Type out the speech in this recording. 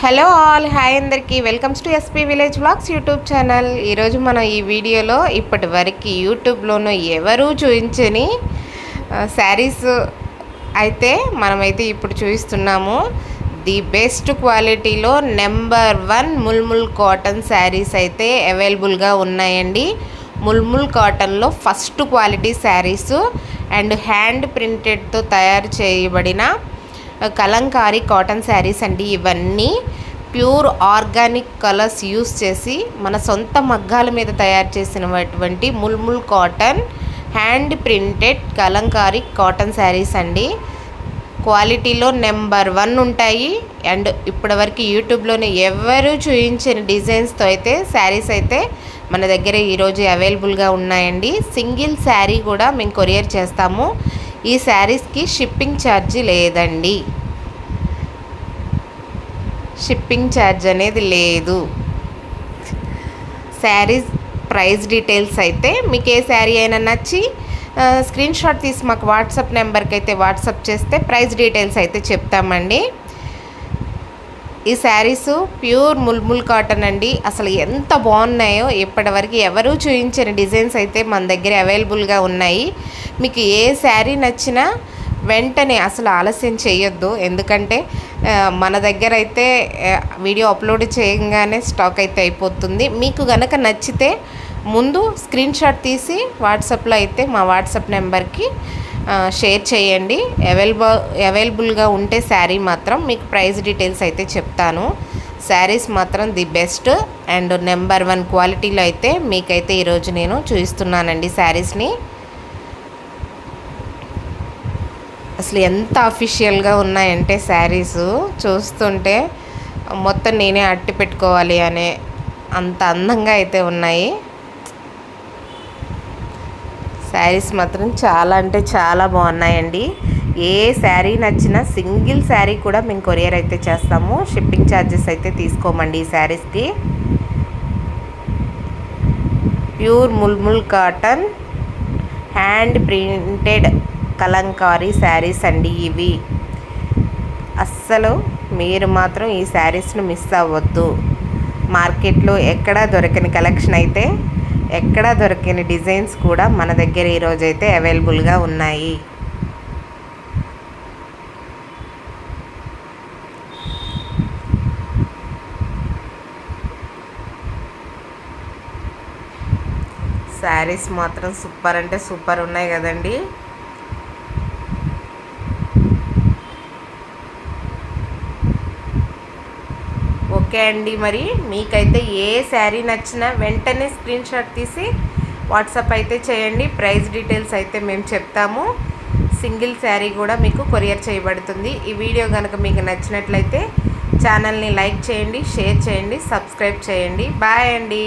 Hello all, hi అందరికీ. Welcomes to SP village vlogs YouTube channel. ఈరోజు మనం ఈ వీడియోలో ఇప్పటి వరకు యూట్యూబ్లోనూ ఎవరూ చూపించని శారీస్ అయితే మనమైతే ఇప్పుడు చూపిస్తున్నాము. ది బెస్ట్ క్వాలిటీలో నెంబర్ 1 ముల్ముల్ కాటన్ శారీస్ అయితే అవైలబుల్గా ఉన్నాయండి. ముల్ముల్ కాటన్లో first quality saris and hand ప్రింటెడ్తో తయారు చేయబడిన కలంకారీ కాటన్ శారీస్ అండి. ఇవన్నీ ప్యూర్ ఆర్గానిక్ కలర్స్ యూస్ చేసి మన సొంత మగ్గాల మీద తయారు చేసినటువంటి mulmul cotton hand printed Kalamkari cotton saris అండి. క్వాలిటీలో నెంబర్ 1 ఉంటాయి. అండ్ ఇప్పటివరకు యూట్యూబ్లోనే ఎవరు చూపించిన డిజైన్స్తో అయితే శారీస్ అయితే మన దగ్గర ఈరోజు అవైలబుల్గా ఉన్నాయండి. సింగిల్ శారీ కూడా మేము కొరియర్ చేస్తాము. ఈ శారీస్కి షిప్పింగ్ ఛార్జీ లేదండి. షిప్పింగ్ ఛార్జ్ అనేది లేదు. శారీస్ ప్రైస్ డీటెయిల్స్ అయితే మీకు ఏ శారీ అయినా నచ్చి స్క్రీన్ షాట్ తీసి మాకు వాట్సాప్ నెంబర్కి అయితే వాట్సాప్ చేస్తే ప్రైస్ డీటెయిల్స్ అయితే చెప్తామండి. ఈ శారీస్ ప్యూర్ ముల్ముల్ కాటన్ అండి. అసలు ఎంత బాగున్నాయో ఇప్పటివరకు ఎవరూ చూపించిన డిజైన్స్ అయితే మన దగ్గర అవైలబుల్గా ఉన్నాయి. మీకు ఏ శారీ నచ్చినా వెంటనే అసలు ఆలస్యం చేయొద్దు. ఎందుకంటే మన దగ్గర అయితే వీడియో అప్లోడ్ చేయగానే స్టాక్ అయితే అయిపోతుంది. మీకు గనక నచ్చితే ముందు స్క్రీన్ షాట్ తీసి వాట్సాప్లో అయితే మా వాట్సాప్ నెంబర్కి షేర్ చేయండి. అవైలబుల్గా ఉంటే శారీ మాత్రం మీకు ప్రైస్ డీటెయిల్స్ అయితే చెప్తాను. శారీస్ మాత్రం ది బెస్ట్ అండ్ నెంబర్ 1 క్వాలిటీలో అయితే మీకైతే ఈరోజు నేను చూపిస్తున్నానండి శారీస్ని. అసలు ఎంత అఫీషియల్గా ఉన్నాయంటే శారీస్ చూస్తుంటే మొత్తం నేనే అట్టి పెట్టుకోవాలి అనే అంత అందంగా అయితే ఉన్నాయి. శారీస్ మాత్రం చాలా అంటే చాలా బాగున్నాయండి. ఏ శారీ నచ్చినా సింగిల్ శారీ కూడా మేము కొరియర్ అయితే చేస్తాము. షిప్పింగ్ ఛార్జెస్ అయితే తీసుకోమండి ఈ శారీస్కి. Pure mulmul cotton hand printed Kalamkari saris అండి ఇవి. అస్సలు మీరు మాత్రం ఈ శారీస్ను మిస్ అవ్వద్దు. మార్కెట్లో ఎక్కడా దొరకని కలెక్షన్ అయితే ఎక్కడా దొరకని డిజైన్స్ కూడా మన దగ్గర ఈరోజు అయితే అవైలబుల్గా ఉన్నాయి. శారీస్ మాత్రం సూపర్ అంటే సూపర్ ఉన్నాయి కదండి. ఓకే అండి, మరి మీకైతే ఏ శారీ నచ్చినా వెంటనే స్క్రీన్ షాట్ తీసి వాట్సాప్ అయితే చేయండి. ప్రైస్ డీటెయిల్స్ అయితే మేము చెప్తాము. సింగిల్ శారీ కూడా మీకు కొరియర్ చేయబడుతుంది. ఈ వీడియో కనుక మీకు నచ్చినట్లయితే ఛానల్ని లైక్ చేయండి, షేర్ చేయండి, సబ్స్క్రైబ్ చేయండి. బాయ్ అండి.